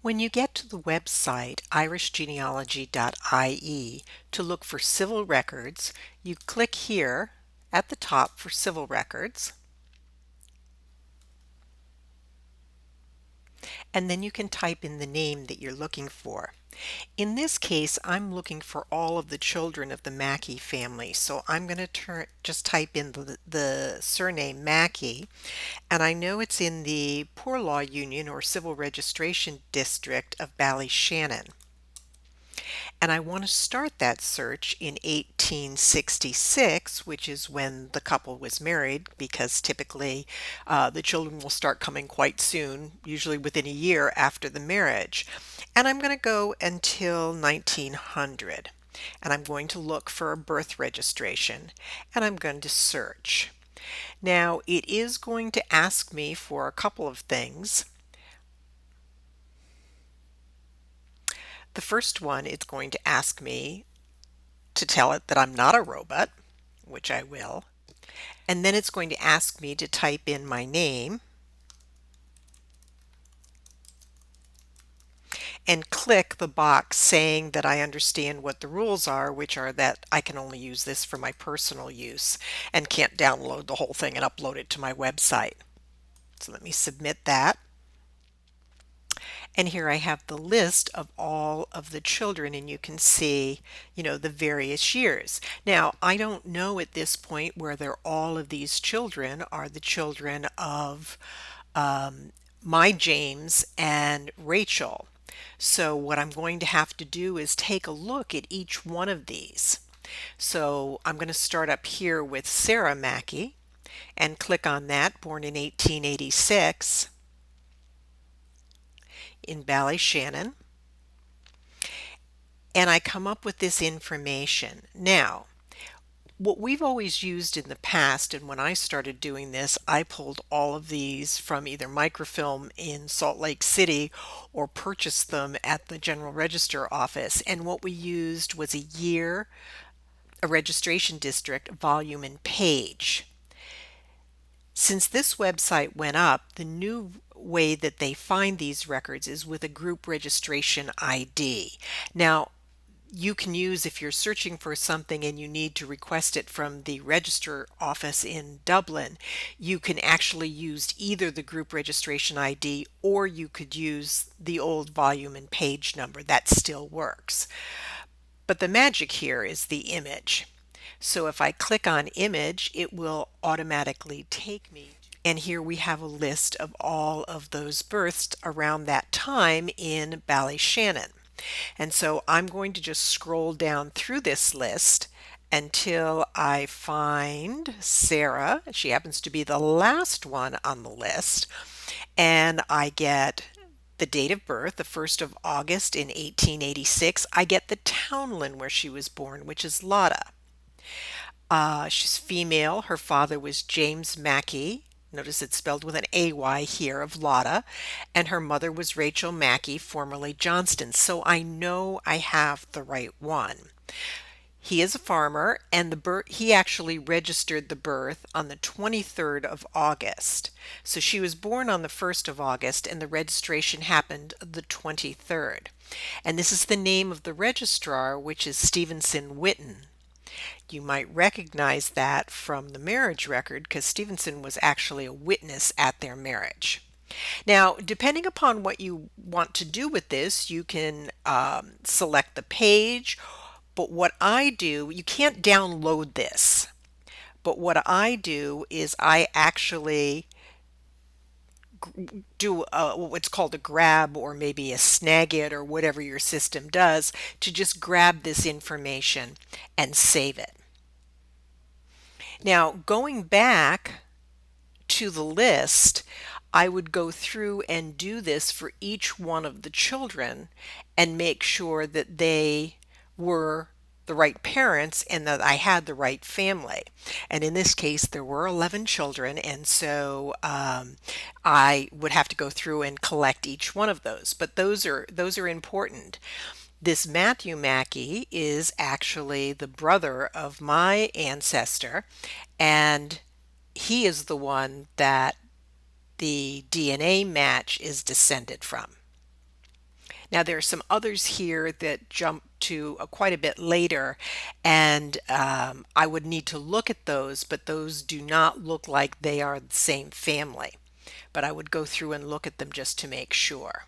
When you get to the website IrishGenealogy.ie to look for civil records, you click here at the top for civil records, and then you can type in the name that you're looking for. In this case, I'm looking for all of the children of the Mackey family, so I'm going to just type in the surname Mackey, and I know it's in the Poor Law Union or Civil Registration District of Ballyshannon. And I want to start that search in 1866, which is when the couple was married, because typically the children will start coming quite soon, usually within a year after the marriage. And I'm going to go until 1900. And I'm going to look for a birth registration, and I'm going to search. Now, it is going to ask me for a couple of things. The first one, it's going to ask me to tell it that I'm not a robot, which I will. And then it's going to ask me to type in my name and click the box saying that I understand what the rules are, which are that I can only use this for my personal use and can't download the whole thing and upload it to my website. So let me submit that. And here I have the list of all of the children, and you can see, the various years. Now, I don't know at this point whether all of these children are the children of my James and Rachel. So what I'm going to have to do is take a look at each one of these. So I'm going to start up here with Sarah Mackey and click on that, born in 1886 in Ballyshannon, and I come up with this information. Now, what we've always used in the past, and when I started doing this, I pulled all of these from either microfilm in Salt Lake City or purchased them at the General Register office. And what we used was a year, a registration district, volume, and page. Since this website went up, the new way that they find these records is with a group registration ID. Now, you can use, if you're searching for something and you need to request it from the register office in Dublin, you can actually use either the group registration ID or you could use the old volume and page number. That still works. But the magic here is the image. So if I click on image, it will automatically take me. And here we have a list of all of those births around that time in Ballyshannon. And so I'm going to just scroll down through this list until I find Sarah. She happens to be the last one on the list. And I get the date of birth, the 1st of August in 1886. I get the townland where she was born, which is Lotta. She's female. Her father was James Mackey. Notice it's spelled with an AY here, of Lotta. And her mother was Rachel Mackey, formerly Johnston. So I know I have the right one. He is a farmer, and he actually registered the birth on the 23rd of August. So she was born on the 1st of August, and the registration happened the 23rd. And this is the name of the registrar, which is Stevenson Witten. You might recognize that from the marriage record because Stevenson was actually a witness at their marriage. Now, depending upon what you want to do with this, you can select the page, but what I do, you can't download this, but what I do is I actually do what's called a grab, or maybe a snag it, or whatever your system does, to just grab this information and save it. Now, going back to the list, I would go through and do this for each one of the children and make sure that they were the right parents and that I had the right family. And in this case, there were 11 children, and so I would have to go through and collect each one of those. But those are important. This Matthew Mackey is actually the brother of my ancestor, and he is the one that the DNA match is descended from. Now, there are some others here that jump to quite a bit later, and I would need to look at those, but those do not look like they are the same family. But I would go through and look at them just to make sure.